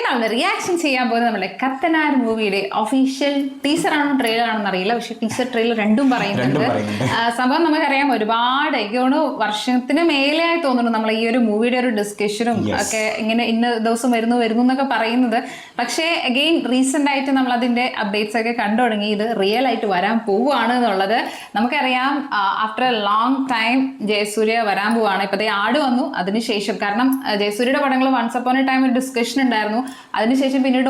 നമ്മൾ റിയാക്ഷൻ ചെയ്യാൻ പോകുന്നത് നമ്മുടെ കത്തനാർ മൂവിയുടെ ഒഫീഷ്യൽ ടീസറാണോ ട്രെയിലർ ആണെന്ന് അറിയില്ല, പക്ഷെ ടീസർ ട്രെയിലർ രണ്ടും പറയുന്നുണ്ട്. സംഭവം നമുക്കറിയാം, ഒരുപാട് എനിക്കോണ് വർഷത്തിന് മേലെയായി തോന്നുന്നു നമ്മൾ ഈ ഒരു മൂവിയുടെ ഒരു ഡിസ്കഷനും ഒക്കെ ഇങ്ങനെ ഇന്ന ദിവസം വരുന്നു എന്നൊക്കെ പറയുന്നത്. പക്ഷേ അഗെയിൻ റീസെന്റ് ആയിട്ട് നമ്മൾ അതിന്റെ അപ്ഡേറ്റ്സ് ഒക്കെ കണ്ടു തുടങ്ങി. ഇത് റിയൽ ആയിട്ട് വരാൻ പോവുകയാണ് എന്നുള്ളത് നമുക്കറിയാം. After a long time Jayasurya വരാൻ പോവാണ്. ഇപ്പത്തെ ആട് വന്നു, അതിനുശേഷം കാരണം ജയസൂര്യയുടെ പടങ്ങൾ വൺസ് അപ്പോൺ എ ടൈം ഒരു ഡിസ്കഷൻ ഉണ്ടായിരുന്നു, അതിനുശേഷം പിന്നീട്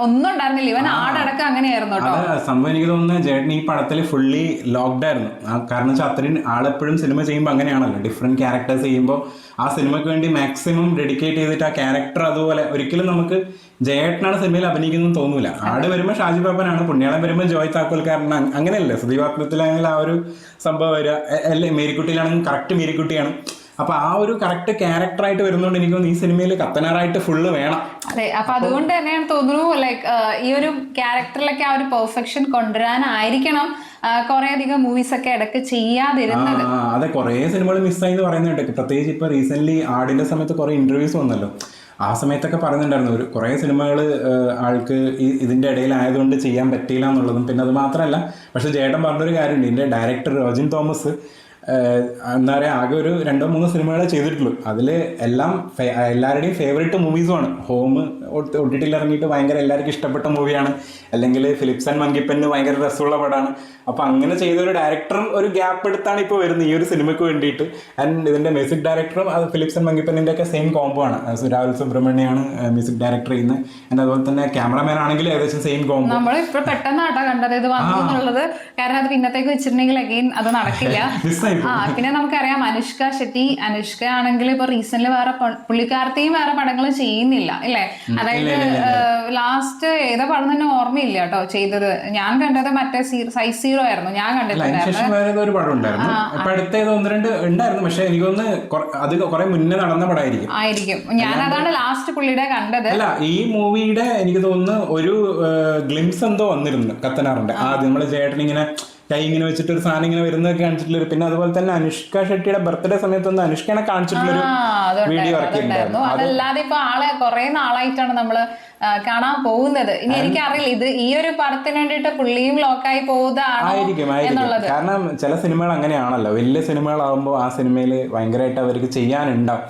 ഒന്നും ഉണ്ടായിരുന്നില്ല. ഇവൻ ആടടക്കം അങ്ങനെയായിരുന്നു കേട്ടോ. സംഭവം എനിക്ക് തോന്നുന്നത് ജേട്ടൻ ഈ പടത്തിൽ ഫുള്ളി ലോക്ക്ഡ് ആയിരുന്നു. കാരണം വെച്ചാൽ അത്രയും ആളെപ്പോഴും സിനിമ ചെയ്യുമ്പോൾ അങ്ങനെയാണല്ലോ, ഡിഫറെന്റ് ക്യാരക്ടേഴ്സ് ചെയ്യുമ്പോൾ ആ സിനിമയ്ക്ക് വേണ്ടി മാക്സിമം ഡെഡിക്കേറ്റ് ചെയ്തിട്ട് ആ ക്യാരക്ടർ അതുപോലെ ഒരിക്കലും നമുക്ക് ജയേട്ടനാണ് സിനിമയിൽ അഭിനയിക്കുന്നതെന്ന് തോന്നൂല. ആട് വരുമ്പോൾ ഷാജി പാപ്പനാണ്, പുണ്യാളം വരുമ്പോൾ ജോയ് താക്കോൽക്കാരൻ, അങ്ങനെയല്ലേ. സുദീപാത്മത്തിലാണെങ്കിൽ ആ ഒരു സംഭവം വരിക, അല്ലേ മേരിക്കുട്ടിയിലാണെങ്കിൽ കറക്റ്റ് മേരിക്കുട്ടിയാണ്. അപ്പൊ ആ ഒരു കറക്റ്റ് ക്യാരക്ടറായിട്ട് വരുന്നതുകൊണ്ട് എനിക്ക് തോന്നുന്നു ഈ സിനിമയിൽ കത്തനാറായിട്ട് ഫുള്ള് വേണം. അതെ, അപ്പൊ അതുകൊണ്ട് തന്നെയാണ് തോന്നുന്നു ലൈക്ക് ഈ ഒരു ക്യാരക്ടറിലൊക്കെ ആ ഒരു പെർഫെക്ഷൻ കൊണ്ടുവരാനായിരിക്കണം കുറെ അധികം മൂവീസ് ഒക്കെ ഇടയ്ക്ക് ചെയ്യാതിരുന്നത്. അതെ, കുറെ സിനിമകൾ മിസ്സായി എന്ന് പറയുന്നുണ്ട്. പ്രത്യേകിച്ച് ഇപ്പൊ റീസെന്റ് ആടിന്റെ സമയത്ത് കുറെ ഇന്റർവ്യൂസ് വന്നല്ലോ, ആ സമയത്തൊക്കെ പറയുന്നുണ്ടായിരുന്നു ഒരു കുറേ സിനിമകൾ ആൾക്ക് ഇതിൻ്റെ ഇടയിലായതുകൊണ്ട് ചെയ്യാൻ പറ്റിയില്ല എന്നുള്ളതും. പിന്നെ അത് മാത്രമല്ല, പക്ഷെ ജേട്ടൻ പറഞ്ഞൊരു കാര്യമുണ്ട്, ഇതിൻ്റെ ഡയറക്ടർ റോജിൻ തോമസ് എന്താ പറയുക, ആകെ ഒരു 2-3 സിനിമകളെ ചെയ്തിട്ടുള്ളൂ. അതിൽ എല്ലാം എല്ലാവരുടെയും ഫേവറേറ്റ് മൂവീസുമാണ്. ഹോം OTT ഇറങ്ങിയിട്ട് ഭയങ്കര എല്ലാവർക്കും ഇഷ്ടപ്പെട്ട മൂവിയാണ്, അല്ലെങ്കിൽ ഫിലിപ്സ് ആൻഡ് മങ്കിപ്പന് ഭയങ്കര രസമുള്ള പടമാണ്. അപ്പോൾ അങ്ങനെ ചെയ്ത ഒരു ഡയറക്ടറും ഒരു ഗ്യാപ്പ് എടുത്താണ് ഇപ്പോൾ വരുന്നത് ഈ ഒരു സിനിമയ്ക്ക് വേണ്ടിയിട്ട്. ആൻഡ് ഇതിൻ്റെ മ്യൂസിക് ഡയറക്ടറും അത് ഫിലിപ്സ് ആൻഡ് മങ്കിപ്പനിൻ്റെ ഒക്കെ സെയിം കോംബോ ആണ്. രാഹുൽ സുബ്രഹ്മണ്യാണ് മ്യൂസിക് ഡയറക്ടർ ചെയ്യുന്നത്. ആൻഡ് അതുപോലെ തന്നെ ക്യാമറമാൻ ആണെങ്കിലും ഏകദേശം സെയിം കോംബോ. നമ്മൾ ഇപ്പോൾ പെട്ടെന്നാട്ടോ കണ്ടത് ഇത് വന്നുള്ളത്, കാരണം അത് പിന്നത്തേക്ക് വെച്ചിട്ടുണ്ടെങ്കിൽ അഗെയിൻ അത് നടക്കില്ല. പിന്നെ നമുക്കറിയാം അനുഷ്ക ഷെട്ടി, അനുഷ്ക ആണെങ്കിൽ ഇപ്പൊ റീസെന്റ് വേറെ പുള്ളിക്കാരത്തെയും വേറെ പടങ്ങൾ ചെയ്യുന്നില്ല അല്ലേ. അതായത് ലാസ്റ്റ് ഏതാ പടം തന്നെ ഓർമ്മയില്ല കേട്ടോ ചെയ്തത്. ഞാൻ കണ്ടത് മറ്റേ സൈസ് 0 ആയിരുന്നു ഞാൻ കണ്ടിട്ടുണ്ടായിരുന്നു. ഒരു പടം ഉണ്ടായിരുന്നു, അടുത്തേത് 1-2 ഉണ്ടായിരുന്നു, പക്ഷെ എനിക്കൊന്ന് അത് കുറെ മുന്നേ നടന്ന പടമായിരിക്കും. ഞാൻ അതാണ് ലാസ്റ്റ് പുള്ളിയുടെ കണ്ടത്. അല്ല, ഈ മൂവിയുടെ എനിക്ക് തോന്നുന്നു ഒരു ഗ്ലിംസ് എന്തോ വന്നിരുന്നു കത്തനാറിന്റെ. ആദ്യം നമ്മള് ചേട്ടൻ ഇങ്ങനെ കൈ ഇങ്ങനെ വെച്ചിട്ട് ഒരു സാധനം ഇങ്ങനെ വരുന്നതൊക്കെ കാണിച്ചിട്ടുള്ളൊരു, പിന്നെ അതുപോലെ തന്നെ അനുഷ്ക ഷെട്ടിയുടെ ബർത്ത്ഡേ സമയത്തൊന്ന് അനുഷ്കനെ കാണിച്ചിട്ടുള്ളൊരു വീഡിയോ ഇറക്കിയിട്ടുണ്ടായിരുന്നു. അതല്ലാതെ ഇപ്പൊ ആളെ കുറെ നാളായിട്ടാണ് നമ്മള് കാണാൻ പോകുന്നത്. ഇനി എനിക്കറിയില്ല ഇത് ഈ ഒരു പടത്തിന് വേണ്ടിയിട്ട് പുള്ളിയും ലോക്കായി പോകുന്നതായിരിക്കും. കാരണം ചില സിനിമകൾ അങ്ങനെയാണല്ലോ, വലിയ സിനിമകളാകുമ്പോൾ ആ സിനിമയിൽ ഭയങ്കരമായിട്ട് അവർക്ക് ചെയ്യാനുണ്ടാവും.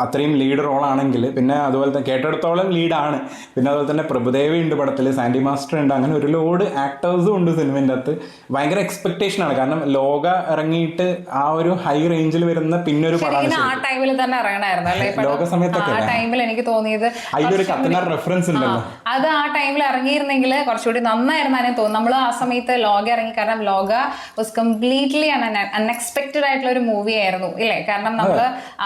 അത്രയും ലീഡ് റോളാണെങ്കിൽ, പിന്നെ അതുപോലെ തന്നെ കേട്ടെടുത്തോളം ലീഡാണ്. പിന്നെ അതുപോലെ തന്നെ പ്രഭുദേവി ഉണ്ട് പടത്തിൽ, സാൻഡി മാസ്റ്റർ ഉണ്ട്, അങ്ങനെ ഒരു ലോഡ് ആക്ടേഴ്സും ഉണ്ട് സിനിമേൻ്റെ അകത്ത്. ഭയങ്കര എക്സ്പെക്ടേഷനാണ്, കാരണം ലോക ഇറങ്ങിയിട്ട് ആ ഒരു ഹൈ റേഞ്ചിൽ വരുന്ന പിന്നൊരു പടമാണ്. ആ ടൈമിൽ തന്നെ ഇറങ്ങണമായിരുന്നു ലോക സമയത്തൊക്കെ. ആ ടൈമിൽ എനിക്ക് തോന്നിയത് അതിലൊരു കത്തനാർ റെഫറൻസ് ഉണ്ടല്ലോ, അത് ആ ടൈമിൽ ഇറങ്ങിയിരുന്നെങ്കിൽ കുറച്ചുകൂടി നന്നായിരുന്നേ തോന്നുന്നു. നമ്മൾ ആ സമയത്ത് ലോക ഇറങ്ങി, കാരണം ലോക വാസ് കംപ്ലീറ്റ്ലി അൺഎക്സ്പെക്ടഡ് ആയിട്ടുള്ള ഒരു മൂവി ആയിരുന്നു ഇല്ലേ. കാരണം നമ്മൾ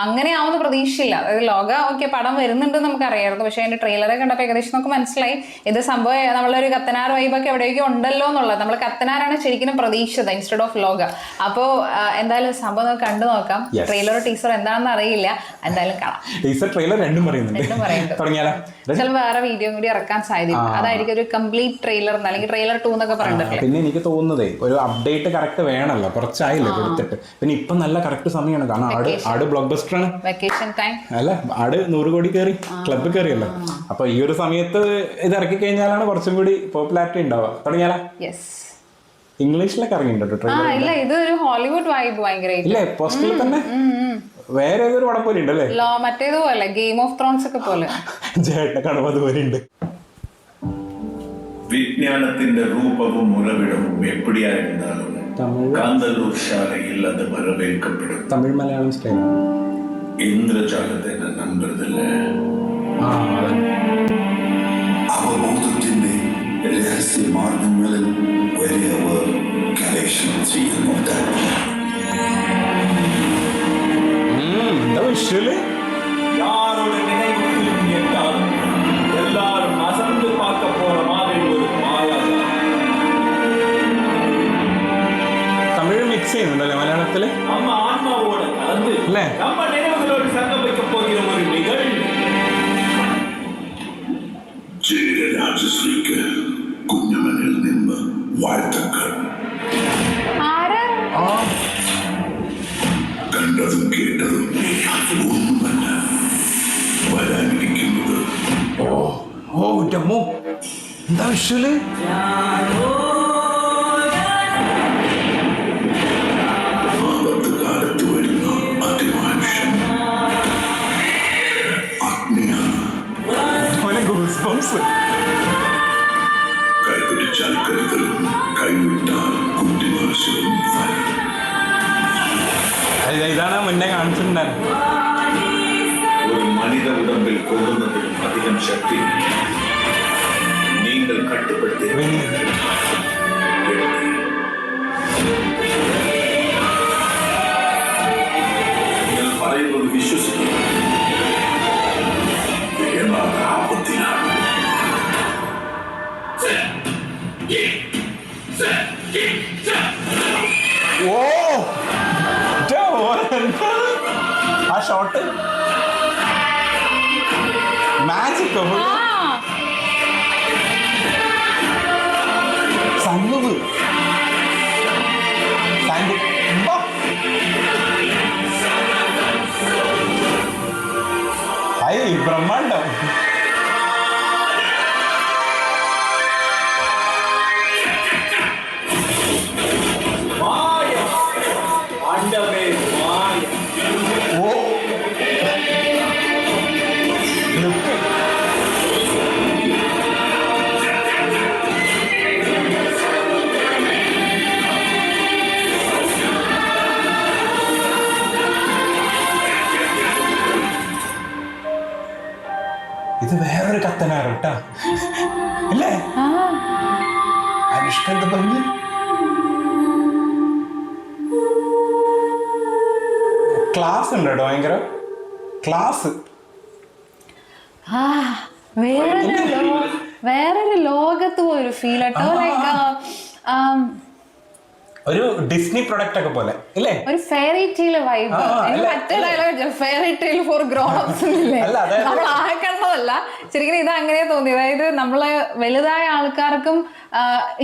അങ്ങനെ ആവുന്ന പ്രതീക്ഷയില്ല. അതായത് ലോക ഓക്കെ പടം വരുന്നുണ്ടെന്ന് നമുക്ക് അറിയായിരുന്നു, പക്ഷെ അതിന്റെ ട്രെയിലറെ കണ്ടപ്പോൾ ഏകദേശം നമുക്ക് മനസ്സിലായി ഇത് സംഭവം നമ്മളൊരു കത്തനാർ വൈബൊക്കെ എവിടെയൊക്കെ ഉണ്ടല്ലോ എന്നുള്ളത്. നമ്മൾ കത്തനാറാണ് ശരിക്കും പ്രതീക്ഷിച്ചത് ഇൻസ്റ്റെഡ് ഓഫ് ലോക. അപ്പോൾ എന്തായാലും സംഭവം നമുക്ക് കണ്ടു നോക്കാം. ട്രെയിലർ ടീസർ എന്താണെന്ന് അറിയില്ല, എന്തായാലും കാണാം. ടീസർ ട്രെയിലർ രണ്ടും പറയുന്നുണ്ട്. ചില വേറെ വീഡിയോ കൂടി ഇറക്കാൻ സാധ്യത, അതായിരിക്കും ഒരു കംപ്ലീറ്റ് ട്രെയിലർ അല്ലെങ്കിൽ ട്രെയിലർ 2 എന്നൊക്കെ പറഞ്ഞിട്ടില്ല. പിന്നെ എനിക്ക് തോന്നുന്നതേ ഒരു അപ്ഡേറ്റ് കറക്റ്റ് വേണമല്ലോ, കുറച്ചായില്ലേ കൊടുത്തിട്ട്. പിന്നെ ഇപ്പൊ നല്ല കറക്റ്റ് സമയമാണ്, കാരണം ആട് ബ്ലോക്ക് ബസ്റ്റർ ആണ്, വെക്കേഷൻ ടൈം അല്ല, ആട് 100 കോടി കയറി ക്ലബ് കയറിയല്ലോ. അപ്പൊ ഈ ഒരു സമയത്ത് ഇത് ഇറക്കി കഴിഞ്ഞാലാണ് കുറച്ചും കൂടി പോപ്പുലാരിറ്റി ഉണ്ടാവുക. തുടങ്ങിയാലോ? ഇംഗ്ലീഷിലൊക്കെ ഇറങ്ങിയിട്ടുണ്ടോ? ഇല്ല, ഇത് ഒരു ഹോളിവുഡ് വൈബ് ഭയങ്കര ഇല്ലേ പോസ്റ്ററിൽ തന്നെ. വേറെ ഏതൊരു പടം പോലെ ഉണ്ടല്ലേ, മറ്റേതുപോലെ ഗെയിം ഓഫ് ത്രോൺസ് ഒക്കെ പോലെ. ചേട്ടനെ കാണുമ്പോൾ അതുപോലെ ഉണ്ട്. விஞ்ஞானத்தின் ரூபமும் உறவிடமும் எப்படியா இருந்தாலும் காந்தலூர் சாலையில் அது வரவேற்கப்படும். தமிழ் மலையாளம் ஸ்டைல். ഇന്ദ്രജാലത്തെ നമ്പുറതില്ല. അവബോധത്തിന്റെ രഹസ്യ മാർഗങ്ങളിൽ വലിയവർ ഗവേഷണം ചെയ്യുന്നുണ്ട്. யாரோட நினைவுகளும் எட்டாலும் எல்லாரும் அசந்து பார்க்க போற மாதிரி ஒரு மாயாஜாலம். തമിഴ് മിക്സ് ചെയ്യുന്നുണ്ടല്ലേ മലയാളത്തില്? நம்ம ஆன்மாவோட கலந்து நம்ம நினைவுகளோடு சங்கமிக்க போகிற ஒரு நிகழ்வு. ജയരാജശ്രീക്ക് കുഞ്ഞമനിൽ നിന്ന് വാഴ്ത്തുക്കൾ. കണ്ട കണ്ടതും കേട്ടതും ഒന്നുമല്ല വരാനിരിക്കുന്നത്. ഓ ഡമ്മോ, എന്താ വിഷ്വല്? ആപത്ത് കാലത്ത് വരുന്ന അതിമനുഷ്യൻ അഗ്നിയാണ്. കൈപിടിച്ചാൽ കരുതലും കൈവിട്ടാൽ കുട്ടിനാശവും ഫലം. ഇതാണ് മുന്നേ കാണിച്ചിട്ടുണ്ടായിരുന്നു. ഒരു മനിത ഉടമ്പിൽ കൊള്ളുന്നതിലും അധികം ശക്തി നിങ്ങൾ കട്ടുപ്പെടുത്തി. നിങ്ങൾ പറയുന്നത് വിശ്വസിക്കുന്നു. എന്നാൽ ആപത്തിലാണ്. ഓ ആ ഷോട്ട് മാജിക്കോ സണ്ണത് ബ്രഹ്മാണ്ടം. ഓ ഇത് വേറൊരു കത്തനാറ് കേട്ടാ അല്ലേ? അനുഷ്ക എന്താ ഭംഗി. ക്ലാസ് ഉണ്ട് കേട്ടോ, ഭയങ്കര ക്ലാസ്. വേറൊരു ലോകത്ത് പോയൊരു ഫീൽ കേട്ടോ. ലൈക്ക് ഒരു ഡിസ്നി പ്രൊഡക്റ്റ് ഒക്കെ പോലെ ഇല്ലേ? ഒരു ഫെയറി ടെയിൽ വൈബ്. മറ്റേ dialogue fairy tale for grown ups ഇല്ലേ, നമ്മൾ ആക്കണ്ടതല്ല. ശരിക്കും ഇത് അങ്ങനെ തോന്നി. അതായത് നമ്മളെ വലുതായ ആൾക്കാർക്കും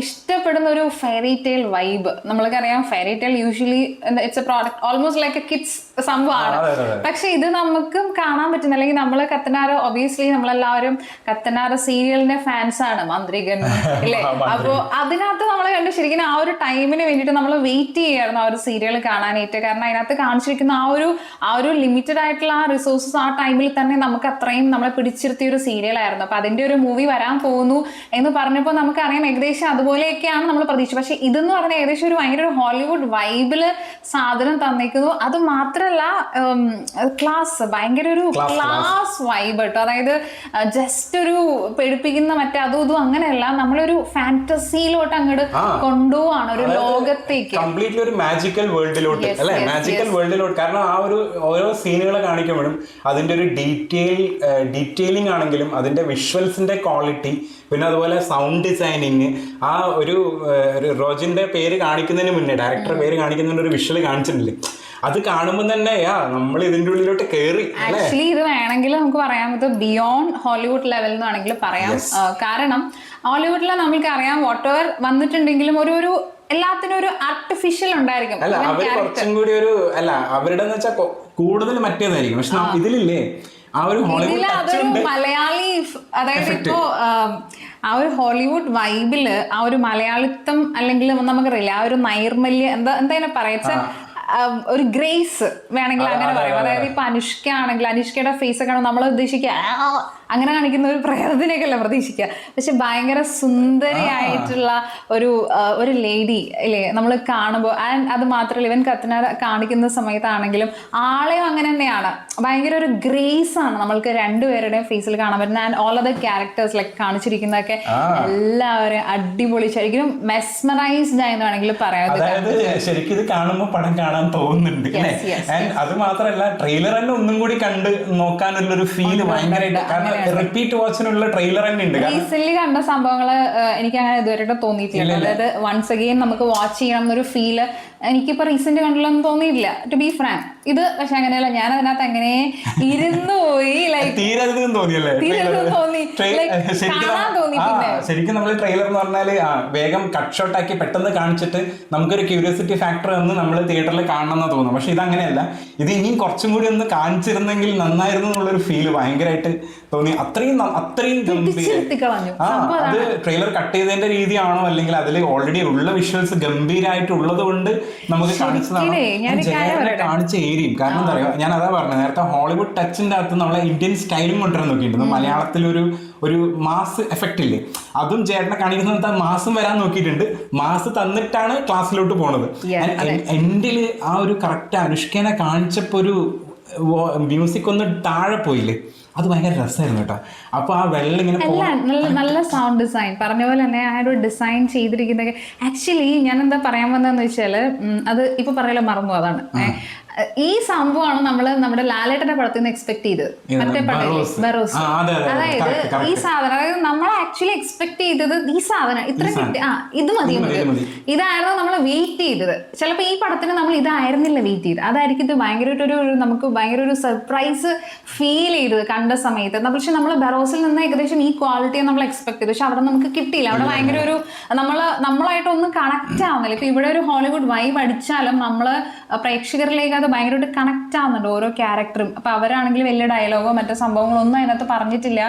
ഇഷ്ടപ്പെടുന്ന ഒരു ഫെയറി ടെയിൽ വൈബ്. നമ്മൾക്കറിയാം fairy tale usually it's A product almost like A kids സംഭവമാണ്. പക്ഷെ ഇത് നമുക്കും കാണാൻ പറ്റുന്ന, അല്ലെങ്കിൽ നമ്മള് കത്തനാർ ഒബിയസ്ലി നമ്മളെല്ലാവരും കത്തനാർ സീരിയലിന്റെ ഫാൻസ് ആണ്, മന്ത്രികൻ ഇല്ലേ? അപ്പോ അതിനകത്ത് നമ്മളെ കണ്ട് ശരിക്കും ആ ഒരു ടൈമിന് വേണ്ടിയിട്ട് നമ്മൾ വെയിറ്റ് ചെയ്യായിരുന്നു ആ ഒരു സീരിയൽ കാണാനായിട്ട്. കാരണം അതിനകത്ത് കാണിച്ചിരിക്കുന്ന ആ ഒരു ലിമിറ്റഡ് ആയിട്ടുള്ള ആ റിസോഴ്സസ് ആ ടൈമിൽ തന്നെ നമുക്ക് അത്രയും നമ്മളെ പിടിച്ചിരുത്തിയ ഒരു സീരിയൽ ആയിരുന്നു. അപ്പൊ അതിന്റെ ഒരു മൂവി വരാൻ പോകുന്നു എന്ന് പറഞ്ഞപ്പോൾ നമുക്കറിയാം ഏകദേശം അതുപോലെയൊക്കെയാണ് നമ്മൾ പ്രതീക്ഷിച്ചത്. പക്ഷെ ഇതെന്ന് പറഞ്ഞാൽ ഏകദേശം ഒരു ഭയങ്കര ഒരു ഹോളിവുഡ് വൈബില് സാധനം തന്നിരിക്കുന്നു. അത് മാത്രമല്ല ക്ലാസ്, ഭയങ്കര ഒരു ക്ലാസ് വൈബ് കേട്ടോ. അതായത് ജസ്റ്റ് ഒരു പേടിപ്പിക്കുന്ന മറ്റേ അതും ഇതും അങ്ങനെയല്ല, നമ്മളൊരു ഫാന്റസിയിലോട്ട് അങ്ങോട്ട് കൊണ്ടുപോവാണ്, ഒരു ലോകത്തേക്ക് കംപ്ലീറ്റ്ലി ഒരു മാജിക്കൽ വേൾഡിലോട്ട് അല്ലെ? മാജിക്കൽ വേൾഡിലോട്ട്. കാരണം ആ ഒരു ഓരോ സീനുകൾ കാണിക്കുമ്പോഴും അതിന്റെ ഒരു ഡീറ്റെയിലിംഗ് ആണെങ്കിലും അതിന്റെ വിഷ്വൽസിന്റെ ക്വാളിറ്റി, പിന്നെ അതുപോലെ സൗണ്ട് ഡിസൈനിങ്, ആ ഒരു റോജിന്റെ പേര് കാണിക്കുന്നതിന് മുന്നേ ഡയറക്ടർ പേര് കാണിക്കുന്നതിന് ഒരു വിഷ്വൽ കാണിച്ചിട്ടില്ലേ, അത് കാണുമ്പോൾ തന്നെ നമ്മൾ ഇതിന്റെ ഉള്ളിലോട്ട് കയറി. ആക്ച്വലി ഇത് വേണമെങ്കിൽ നമുക്ക് പറയാം, ഇത് ബിയോണ്ട് ഹോളിവുഡ് ലെവൽ എന്ന് വേണമെങ്കിൽ പറയാം. കാരണം ഹോളിവുഡിൽ നമുക്ക് അറിയാം വാട്ട് എവർ വന്നിട്ടുണ്ടെങ്കിലും ഒരു എല്ലാത്തിനും ഒരു ആർട്ടിഫിഷ്യൽ ഉണ്ടായിരിക്കും. അല്ല അവർ കുറച്ചും കൂടി ഒരു അവരുടെ വെച്ചാൽ കൂടുതൽ മറ്റേതായിരിക്കും. പക്ഷെ ഇതിലില്ലേ ആ ഒരു മലയാളി, അതായത് ഇപ്പോ ആ ഒരു ഹോളിവുഡ് വൈബില് ആ ഒരു മലയാളിത്തം അല്ലെങ്കിൽ നമുക്കറിയില്ല ആ ഒരു നൈർമല്യം എന്താ പറയാ, ഒരു ഗ്രേസ് വേണമെങ്കിൽ അങ്ങനെ പറയാം. അതായത് ഇപ്പൊ അനുഷ്ക ആണെങ്കിൽ അനുഷ്കയുടെ ഫേസ് ഒക്കെ നമ്മൾ ഉദ്ദേശിക്കുക അങ്ങനെ കാണിക്കുന്ന ഒരു പ്രേതത്തിനെയൊക്കെ അല്ല പ്രതീക്ഷിക്കുക. പക്ഷെ ഭയങ്കര സുന്ദരിയായിട്ടുള്ള ഒരു ലേഡി അല്ലേ നമ്മൾ കാണുമ്പോൾ. ആൻഡ് അത് മാത്രമല്ല, ഇവൻ കത്തനാർ കാണിക്കുന്ന സമയത്താണെങ്കിലും ആളെയും അങ്ങനെ തന്നെയാണ്, ഭയങ്കര ഒരു ഗ്രേസ് ആണ് നമ്മൾക്ക് രണ്ടുപേരുടെയും ഫേസിൽ കാണാൻ പറ്റുന്നത്. And all other characters like കാണിച്ചിരിക്കുന്നതൊക്കെ എല്ലാവരും അടിപൊളി, ശരിക്കും മെസ്മറൈസ്ഡ് ആയെന്ന് വേണമെങ്കിൽ പറയാം. ശരിക്കും ഇത് കാണുമ്പോൾ പടം കാണാൻ തോന്നുന്നുണ്ട്. ആൻഡ് അത് മാത്രമല്ല ട്രെയിലർ തന്നെ ഒന്നും കൂടി കണ്ട് നോക്കാനുള്ളൊരു ഫീല് ഭയങ്കരമായിട്ട്, കാരണം റിപ്പീറ്റ് വാച്ചിനുള്ള ട്രെയിലർ തന്നെ ഉണ്ട്. റീസെന്റ് കണ്ട സംഭവങ്ങള് എനിക്ക് അങ്ങനെ ഇതുവരെ തോന്നിയിട്ടില്ല. അതായത് വൺസ് അഗെയിൻ നമുക്ക് വാച്ച് ചെയ്യണം എന്നൊരു ഫീല് എനിക്കിപ്പോ റീസെന്റ് കണ്ടില്ലൊന്നും തോന്നിയില്ല ടു ബി ഫ്രാങ്ക്. ഇത് പക്ഷെ അങ്ങനെയല്ല, ഞാൻ അതിനകത്ത് അങ്ങനെ ഇരുന്ന് പോയി, ലൈക്ക് തീരരുതെന്ന് തോന്നിയല്ലേ? തോന്നി, കാണാൻ തോന്നി. പിന്നെ ശരിക്കും നമ്മൾ ട്രെയിലർ എന്ന് പറഞ്ഞാല് വേഗം കട്ട് ഷോട്ട് ആക്കി പെട്ടെന്ന് കാണിച്ചിട്ട് നമുക്കൊരു ക്യൂരിയോസിറ്റി ഫാക്ടർ എന്ന് നമ്മൾ തിയേറ്ററിൽ കാണണം എന്ന് തോന്നും. പക്ഷെ ഇത് അങ്ങനെയല്ല, ഇത് ഇനിയും കുറച്ചും കൂടി ഒന്ന് കാണിച്ചിരുന്നെങ്കിൽ നന്നായിരുന്നു എന്നുള്ളൊരു ഫീല് ഭയങ്കരമായിട്ട് തോന്നി. അത്രയും അത് ട്രെയിലർ കട്ട് ചെയ്തതിന്റെ രീതിയാണോ അല്ലെങ്കിൽ അതിൽ ഓൾറെഡി ഉള്ള വിഷ്വൽസ് ഗംഭീരമായിട്ടുള്ളത് കൊണ്ട് നമുക്ക് കാണിച്ചതാണ് കാണിച്ച ഏരിയയും. കാരണം എന്താ പറയുക, ഞാൻ അതാ പറഞ്ഞത് നേരത്തെ, ഹോളിവുഡ് ടച്ചിന്റെ അകത്ത് നമ്മളെ ഇന്ത്യൻ സ്റ്റൈലും കൊണ്ടുവരാൻ നോക്കിയിട്ടുണ്ട്. മലയാളത്തിലൊരു മാസ് എഫക്റ്റ് ഇല്ലേ, അതും ചേട്ടനെ കാണിക്കുന്ന മാസും വരാൻ നോക്കിയിട്ടുണ്ട്. മാസ് തന്നിട്ടാണ് ക്ലാസ്സിലോട്ട് പോണത്. എൻ്റെ ആ ഒരു കറക്റ്റ് അനുഷ്കേനെ കാണിച്ചപ്പോ ഒരു മ്യൂസിക് ഒന്ന് താഴെ പോയില്ലേ, അത് ഭയങ്കര രസമായിരുന്നു കേട്ടോ. അപ്പൊ ആ വെള്ളം ഇങ്ങനെ നല്ല സൗണ്ട് ഡിസൈൻ പറഞ്ഞ പോലെ തന്നെ ആ ഒരു ഡിസൈൻ ചെയ്തിരിക്കുന്നത്. ആക്ച്വലി ഞാൻ എന്താ പറയാൻ വന്നതെന്ന് വെച്ചാല്, അത് ഇപ്പൊ പറയല മറന്നു. അതാണ് ഈ സംഭവമാണ് നമ്മള് നമ്മുടെ ലാലേട്ടന്റെ പടത്തിൽ നിന്ന് എക്സ്പെക്ട് ചെയ്തത്. മറ്റേ പടം ബറോസ്, അതായത് ഈ സാധനം, അതായത് നമ്മൾ ആക്ച്വലി എക്സ്പെക്ട് ചെയ്തത് ഈ സാധനം ഇത്ര കിട്ടി, ഇത് മതി, ഇതായിരുന്നു നമ്മൾ വെയിറ്റ് ചെയ്തത്. ചിലപ്പോ ഈ പടത്തിന് നമ്മൾ ഇതായിരുന്നില്ല വെയിറ്റ് ചെയ്തത്, അതായിരിക്കും ഇത് ഭയങ്കരമായിട്ടൊരു നമുക്ക് ഭയങ്കര ഒരു സർപ്രൈസ് ഫീൽ ചെയ്തത് കണ്ട സമയത്ത്. പക്ഷെ നമ്മൾ ബറോസിൽ നിന്ന് ഏകദേശം ഈ ക്വാളിറ്റിയെ നമ്മൾ എക്സ്പെക്ട് ചെയ്തു, പക്ഷെ അവിടെ നമുക്ക് കിട്ടിയില്ല. അവിടെ ഭയങ്കര ഒരു നമ്മളായിട്ടൊന്നും കണക്ട് ആവുന്നില്ല. ഇപ്പൊ ഇവിടെ ഒരു ഹോളിവുഡ് വൈബ് അടിച്ചാലും നമ്മള് പ്രേക്ഷകരിലേക്ക് അത് ഭയങ്കരമായിട്ട് കണക്ട് ആവുന്നുണ്ട് ഓരോ ക്യാരക്ടറും. അപ്പൊ അവരാണെങ്കിൽ വലിയ ഡയലോഗോ മറ്റു സംഭവങ്ങളൊന്നും അതിനകത്ത് പറഞ്ഞിട്ടില്ല,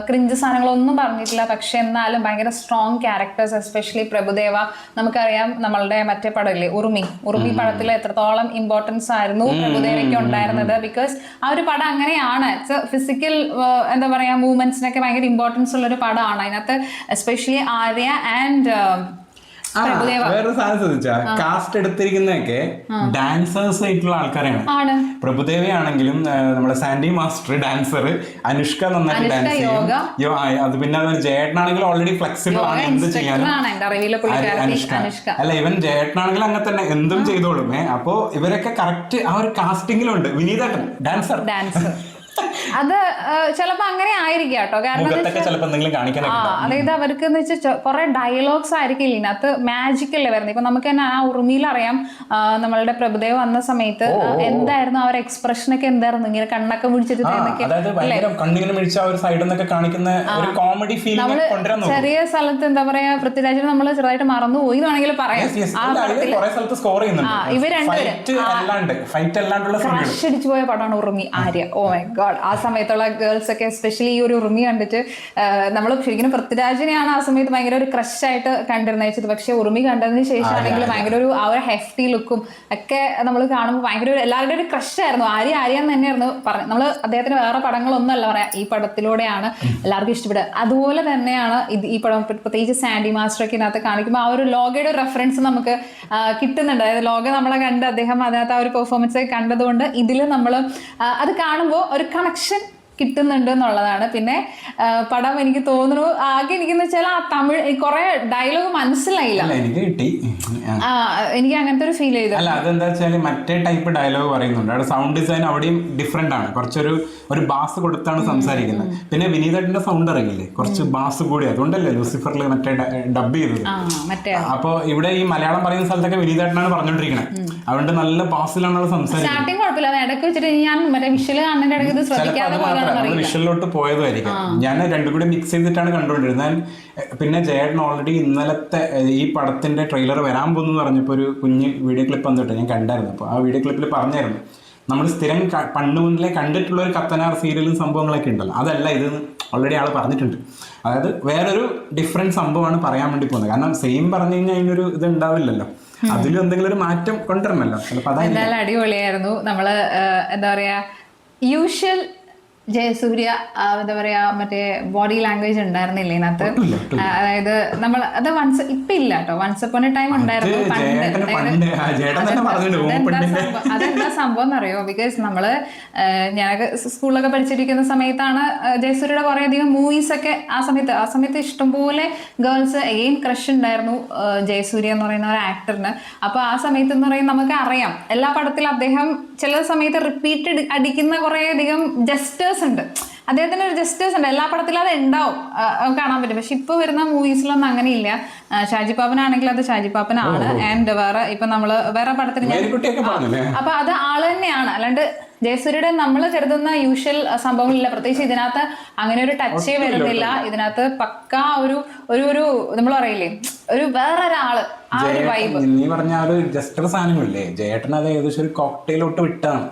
ക്രിഞ്ച് സാധനങ്ങളൊന്നും പറഞ്ഞിട്ടില്ല. പക്ഷെ എന്നാലും ഭയങ്കര സ്ട്രോങ് ക്യാരക്ടേഴ്സ്, എസ്പെഷ്യലി പ്രഭുദേവ. നമുക്കറിയാം നമ്മളുടെ മറ്റേ പടമില്ലേ ഉറുമി പടത്തിൽ എത്രത്തോളം ഇമ്പോർട്ടൻസ് ആയിരുന്നു പ്രഭുദേവയ്ക്ക് ഉണ്ടായിരുന്നത്. ബിക്കോസ് ആ ഒരു പടം അങ്ങനെയാണ്, ഫിസിക്കൽ എന്താ പറയാ മൂവ്മെന്റ്സിനൊക്കെ ഭയങ്കര ഇമ്പോർട്ടൻസ് ഉള്ള ഒരു പടമാണ്. അതിനകത്ത് എസ്പെഷ്യലി ആര്യ ആൻഡ് വേറൊരു സാധനം ശ്രദ്ധിച്ചാ, കാസ്റ്റ് എടുത്തിരിക്കുന്നതൊക്കെ ഡാൻസേഴ്സ് ആയിട്ടുള്ള ആൾക്കാരാണ്. പ്രഭുദേവയാണെങ്കിലും നമ്മുടെ സാൻഡി മാസ്റ്റർ ഡാൻസർ, അനുഷ്ക നന്നായിട്ട് ഡാൻസ് ചെയ്യും. അത് പിന്നെ ജയേട്ടനാണെങ്കിലും ഓൾറെഡി ഫ്ലെക്സിബിൾ ആണ്, എന്ത് ചെയ്യാനും. അനുഷ്ക അല്ല, ഇവൻ ജയേട്ടനാണെങ്കിലും അങ്ങനെ തന്നെ എന്തും ചെയ്തോളും. അപ്പോ ഇവരൊക്കെ കറക്റ്റ് ആ ഒരു കാസ്റ്റിംഗിലുണ്ട്. വിനീതേട്ടൻ ഡാൻസർ. അത് ചിലപ്പോ അങ്ങനെ ആയിരിക്കും കേട്ടോ. കാരണം അതായത് അവർക്ക് എന്ന് വെച്ചാൽ കുറെ ഡയലോഗ്സ് ആയിരിക്കില്ല ഇതിനകത്ത്, മാജിക്കല്ലേ വരുന്നത്. ഇപ്പൊ നമുക്ക് തന്നെ ആ ഉറുമിയിൽ അറിയാം, നമ്മളുടെ പ്രഭുദേവ് വന്ന സമയത്ത് എന്തായിരുന്നു ആ ഒരു എക്സ്പ്രഷൻ ഒക്കെ, എന്തായിരുന്നു ഇങ്ങനെ കണ്ണൊക്കെ മുടിച്ചിട്ട് ചെറിയ സ്ഥലത്ത് എന്താ പറയാ പൃഥ്വിരാജിനെ നമ്മൾ ചെറുതായിട്ട് മറന്നുപോയി വേണമെങ്കിൽ പറയാം. ഇവർ രണ്ടുപേരും ക്രഷ് അടിച്ചു പോയ പടമാണ് ഉറുമി, ആര്യ. ഓ മൈ ഗോഡ്, ആ സമയത്തുള്ള ഗേൾസ് ഒക്കെ എസ്പെഷ്യലി ഈ ഒരു ഉറുമി കണ്ടിട്ട് നമ്മൾ ശരിക്കും പൃഥ്വിരാജിനെയാണ് ആ സമയത്ത് ഭയങ്കര ഒരു ക്രഷ് ആയിട്ട് കണ്ടിരുന്നത്. പക്ഷെ ഉറുമി കണ്ടതിന് ശേഷമാണെങ്കിൽ ഭയങ്കര ഒരു ആ ഒരു ഹെഫ്റ്റി ലുക്കും ഒക്കെ നമ്മൾ കാണുമ്പോൾ ഭയങ്കര ഒരു എല്ലാവരുടെയും ഒരു ക്രഷ് ആയിരുന്നു. ആര്യാന്ന് തന്നെയായിരുന്നു പറഞ്ഞത്. നമ്മൾ അദ്ദേഹത്തിന് വേറെ പടങ്ങളൊന്നും അല്ല പറയാം, ഈ പടത്തിലൂടെയാണ് എല്ലാവർക്കും ഇഷ്ടപ്പെടുക. അതുപോലെ തന്നെയാണ് ഈ പടം, പ്രത്യേകിച്ച് സാൻഡി മാസ്റ്ററൊക്കെ ഇതിനകത്ത് കാണിക്കുമ്പോൾ ആ ഒരു ലോഗയുടെ ഒരു റെഫറൻസ് നമുക്ക് കിട്ടുന്നുണ്ട്. അതായത് ലോഗ നമ്മളെ കണ്ട് അദ്ദേഹം അതിനകത്ത് ആ ഒരു പെർഫോമൻസ് കണ്ടതുകൊണ്ട് ഇതിൽ നമ്മൾ അത് കാണുമ്പോൾ ഒരു കണക്ഷൻ കിട്ടുന്നുണ്ട് എന്നുള്ളതാണ്. പിന്നെ പടം എനിക്ക് തോന്നുന്നു ആകെ എനിക്കെന്ന് വെച്ചാൽ ആ തമിഴ് കുറെ ഡയലോഗ് മനസ്സിലായില്ല, എനിക്ക് അങ്ങനത്തെ ഒരു ഫീൽ ചെയ്തു. അല്ല, അതെന്താ വെച്ചാൽ മറ്റേ ടൈപ്പ് ഡയലോഗ് പറയുന്നുണ്ട്. അവിടെ സൗണ്ട് ഡിസൈൻ അവിടെയും ഡിഫറെന്റ് ആണ്, കുറച്ചൊരു ബാസ് കൊടുത്താണ് സംസാരിക്കുന്നത്. പിന്നെ വിനീതേട്ടന്റെ സൗണ്ട് ഇറങ്ങില്ലേ, കുറച്ച് ബാസ് കൂടി, അതുകൊണ്ടല്ലേ ലൂസിഫറിൽ മറ്റേ ഡബ് ചെയ്തത്. അപ്പൊ ഇവിടെ ഈ മലയാളം പറയുന്ന സ്ഥലത്തൊക്കെ വിനീതേട്ടനാണ് പറഞ്ഞോണ്ടിരിക്കുന്നത്, അതുകൊണ്ട് നല്ല ബാസിലാണ് സംസാരിക്കുന്നത്. ഇടയ്ക്ക് വെച്ചിട്ട് ഞാൻ മറ്റേ വിഷ്വൽ കാണുന്നതിന്റെ ഇടയ്ക്ക് ഇത് ശ്രദ്ധിക്കാതെ വിഷ്വലിലോട്ട് പോയതുമായിരിക്കും. ഞാൻ രണ്ടും കൂടി മിക്സ് ചെയ്തിട്ടാണ് കണ്ടുകൊണ്ടിരുന്നത്. പിന്നെ ജയേട്ടൻ ഓൾറെഡി ഇന്നലത്തെ ഈ പടത്തിന്റെ ട്രെയിലർ വരാൻ പോകുന്നു പറഞ്ഞപ്പോൾ ഒരു കുഞ്ഞ് വീഡിയോ ക്ലിപ്പ് വന്നിട്ട് ഞാൻ കണ്ടായിരുന്നു. അപ്പോൾ ആ വീഡിയോ ക്ലിപ്പിൽ പറഞ്ഞായിരുന്നു, നമ്മൾ സ്ഥിരം പണ്ട് മുന്നിലേ കണ്ടിട്ടുള്ള ഒരു കത്തനാർ സീരിയലും സംഭവങ്ങളൊക്കെ ഉണ്ടല്ലോ, അതല്ല ഇത് ഓൾറെഡി ആൾ പറഞ്ഞിട്ടുണ്ട്. അതായത് വേറൊരു ഡിഫറെന്റ് സംഭവമാണ് പറയാൻ വേണ്ടി പോകുന്നത്. കാരണം സെയിം പറഞ്ഞു കഴിഞ്ഞാൽ അതിനൊരു ഇത് ഉണ്ടാവില്ലല്ലോ, അതിലും എന്തെങ്കിലും ഒരു മാറ്റം കൊണ്ടുവരണമല്ലോ. എന്തായാലും അടിപൊളിയായിരുന്നു. നമ്മള് എന്താ പറയാ യൂഷ്വൽ ജയസൂര്യ എന്താ പറയാ മറ്റേ ബോഡി ലാംഗ്വേജ് ഉണ്ടായിരുന്നില്ല ഇതിനകത്ത്. അതായത് നമ്മൾ അത് ഇപ്പൊ ഇല്ല കേട്ടോ, വൺസ് അപ്പോൺ എ ടൈം ഉണ്ടായിരുന്നു പണ്ട്. അതെന്താ സംഭവം എന്നറിയോ? ബിക്കോസ് നമ്മള് ഞാനൊക്കെ സ്കൂളിലൊക്കെ പഠിച്ചിരിക്കുന്ന സമയത്താണ് ജയസൂര്യയുടെ കുറെ അധികം മൂവീസ് ഒക്കെ ആ സമയത്ത് ഇഷ്ടംപോലെ ഗേൾസ് എഗെയിൻ ക്രഷ് ഉണ്ടായിരുന്നു ജയസൂര്യ എന്ന് പറയുന്ന ഒരു ആക്ടറിന്. അപ്പൊ ആ സമയത്ത് എന്ന് പറയുന്നത് നമുക്ക് അറിയാം, എല്ലാ പടത്തിലും അദ്ദേഹം ചില സമയത്ത് റിപ്പീറ്റഡ് അടിക്കുന്ന കുറെ അധികം ജസ്റ്റേഴ്സ് ഉണ്ട്. അദ്ദേഹത്തിന് ഒരു ജസ്റ്റേഴ്സ് ഉണ്ട്, എല്ലാ പടത്തിലും അത് ഉണ്ടാവും, കാണാൻ പറ്റും. പക്ഷെ ഇപ്പൊ വരുന്ന മൂവീസിലൊന്നും അങ്ങനെയില്ല. ഷാജി പാപ്പനാണെങ്കിൽ അത് ഷാജി പാപ്പനാണ്. ആൻഡ് വേറെ ഇപ്പൊ നമ്മള് വേറെ പടത്തിന് അപ്പൊ അത് ആള് തന്നെയാണ്. അല്ലാണ്ട് ജയസൂര്യയുടെ നമ്മൾ കരുതുന്ന യൂഷ്വൽ സംഭവങ്ങളില്ല. പ്രത്യേകിച്ച് ഇതിനകത്ത് അങ്ങനെ ഒരു ടച്ചേ വരുന്നില്ല. ഇതിനകത്ത് പക്കാ ഒരു ഒരു നമ്മൾ പറയില്ലേ, ഒരു വേറൊരാള്, ആ ഒരു വൈബ്. നീ പറഞ്ഞ ആ ഒരു ജസ്റ്റർ സാധനങ്ങളില്ലേ, ജയേട്ടൻ അത് ഏകദേശം ഒരു കോക്ടെയിലോട്ട് വിട്ടാണ്.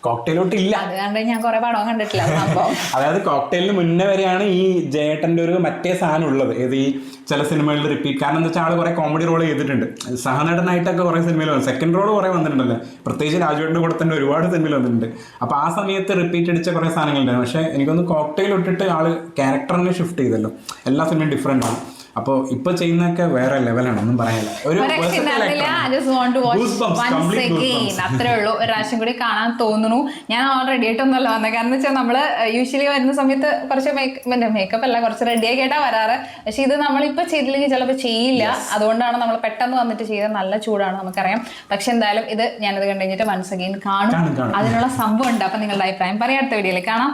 കോക്ടെയിലോട്ട് ഇല്ല, അതുകൊണ്ട് ഞാൻ കുറെ പടം കണ്ടിട്ടില്ല സംഭവം. അതായത് കോക്ടെയിലിന് മുന്നേ വരെയാണ് ഈ ജയേട്ടന്റെ ഒരു മറ്റേ സാധനം ഉള്ളത്. ഏത് ഈ ചില സിനിമകളിൽ റിപ്പീറ്റ്. കാരണം എന്താ വെച്ചാൽ ആള് കുറെ കോമഡി റോൾ ചെയ്തിട്ടുണ്ട്, സഹനടനായിട്ടൊക്കെ കുറെ സിനിമയിൽ വന്നു. സെക്കൻഡ് റോൾ കുറെ വന്നിട്ടുണ്ടല്ലോ, പ്രത്യേകിച്ച് രാജുവേട്ടൻ്റെ കൂടെ തന്നെ ഒരുപാട് സിനിമയിൽ വന്നിട്ടുണ്ട്. അപ്പൊ ആ സമയത്ത് റിപ്പീറ്റ് അടിച്ച കുറെ സാധനങ്ങളുണ്ടായിരുന്നു. പക്ഷെ എനിക്കൊന്ന് കോക്ടെയിൽ ഇട്ടിട്ട് ആള് ക്യാരക്ടറിനെ ഷിഫ്റ്റ് ചെയ്തല്ലോ. എല്ലാ സിനിമയും ഡിഫറെന്റ് ആണ്. അപ്പൊ ഇപ്പൊ ചെയ്യുന്നൊക്കെ വേറെ ലെവലാണ്, ഒന്നും പറയാനില്ല. അത്രേ ഉള്ളൂ. ഒരു പ്രാവശ്യം കൂടി കാണാൻ തോന്നുന്നു. ഞാൻ റെഡി ആയിട്ടൊന്നുമല്ല വന്നത്. കാരണം വെച്ചാൽ നമ്മള് യൂഷ്വലി വരുന്ന സമയത്ത് കുറച്ച് മേക്കപ്പ് അല്ല, കുറച്ച് റെഡിയാക്കി ആയിട്ടാ വരാറ്. പക്ഷെ ഇത് നമ്മളിപ്പോ ചെയ്തില്ലെങ്കിൽ ചിലപ്പോൾ ചെയ്യില്ല. അതുകൊണ്ടാണ് നമ്മൾ പെട്ടെന്ന് വന്നിട്ട് ചെയ്തത്. നല്ല ചൂടാണ് നമുക്കറിയാം. പക്ഷെ എന്തായാലും ഇത് ഞാനിത് കണ്ടു കഴിഞ്ഞിട്ട് വൺസ് അഗെയിൻ കാണും. അതിനുള്ള സംഭവം ഉണ്ട്. അപ്പൊ നിങ്ങളുടെ അഭിപ്രായം പറയാം. അടുത്ത വീഡിയോയിൽ കാണാം.